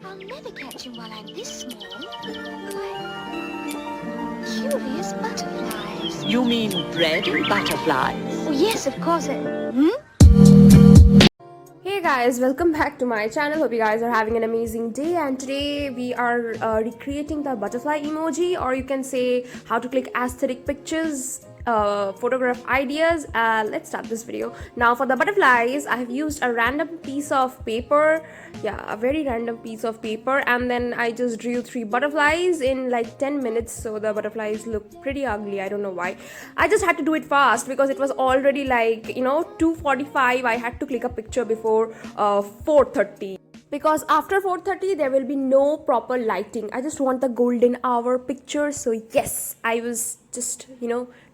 I'll never catch him while I'm this small. Curious butterflies. You mean bread and butterflies? Oh, yes, of course. Hey guys, welcome back to my channel. Hope you guys are having an amazing day, and today we are recreating the butterfly emoji, or you can say how to click aesthetic pictures, photograph ideas. Let's start this video. Now for the butterflies, I have used a random piece of paper, a very random piece of paper, and then I just drew 3 butterflies in like 10 minutes. So the butterflies look pretty ugly. I don't know why. I just had to do it fast because it was already like 2:45. I had to click a picture before 4:30, because after 4:30 there will be no proper lighting. I just want the golden hour picture. So yes, I was just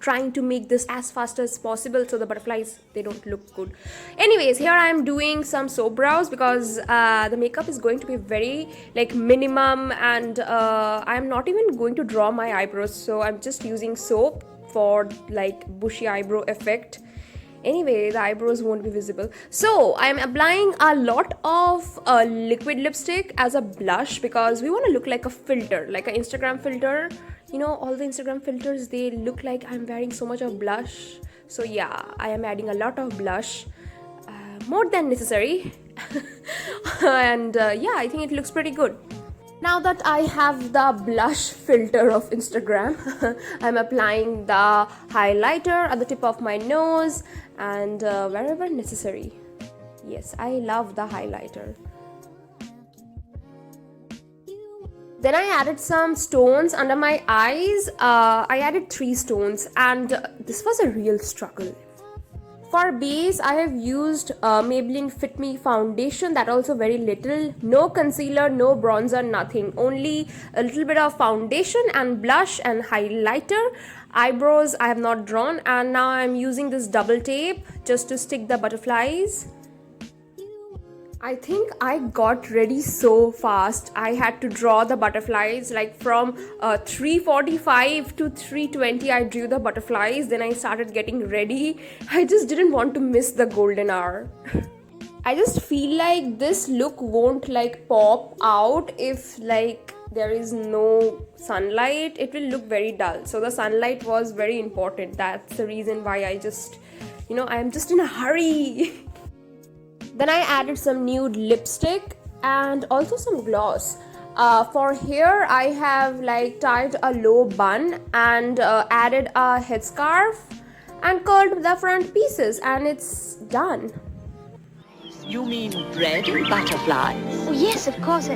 trying to make this as fast as possible so the butterflies, they don't look good. Anyways, here I am doing some soap brows because the makeup is going to be very like minimum, and I am not even going to draw my eyebrows, so I'm just using soap for like bushy eyebrow effect. Anyway, the eyebrows won't be visible. So I'm applying a lot of liquid lipstick as a blush because we want to look like a filter, like an Instagram filter. All the Instagram filters, they look like I'm wearing so much of blush. So yeah, I am adding a lot of blush, more than necessary. And I think it looks pretty good. Now that I have the blush filter of Instagram, I'm applying the highlighter at the tip of my nose and wherever necessary. Yes, I love the highlighter. Then I added some stones under my eyes. I added 3 stones, and this was a real struggle. For base, I have used Maybelline Fit Me foundation, that also very little. No concealer, no bronzer, nothing. Only a little bit of foundation and blush and highlighter. Eyebrows I have not drawn, and now I'm using this double tape just to stick the butterflies. I think I got ready so fast. I had to draw the butterflies like from 3:45 to 3:20. I drew the butterflies, then I started getting ready. I just didn't want to miss the golden hour. I just feel like this look won't like pop out if like there is no sunlight. It will look very dull. So the sunlight was very important. That's the reason why I just I am just in a hurry. Then I added some nude lipstick and also some gloss. For hair, I have like tied a low bun and added a headscarf and curled the front pieces, and it's done. You mean bread and butterflies? Oh, yes, of course.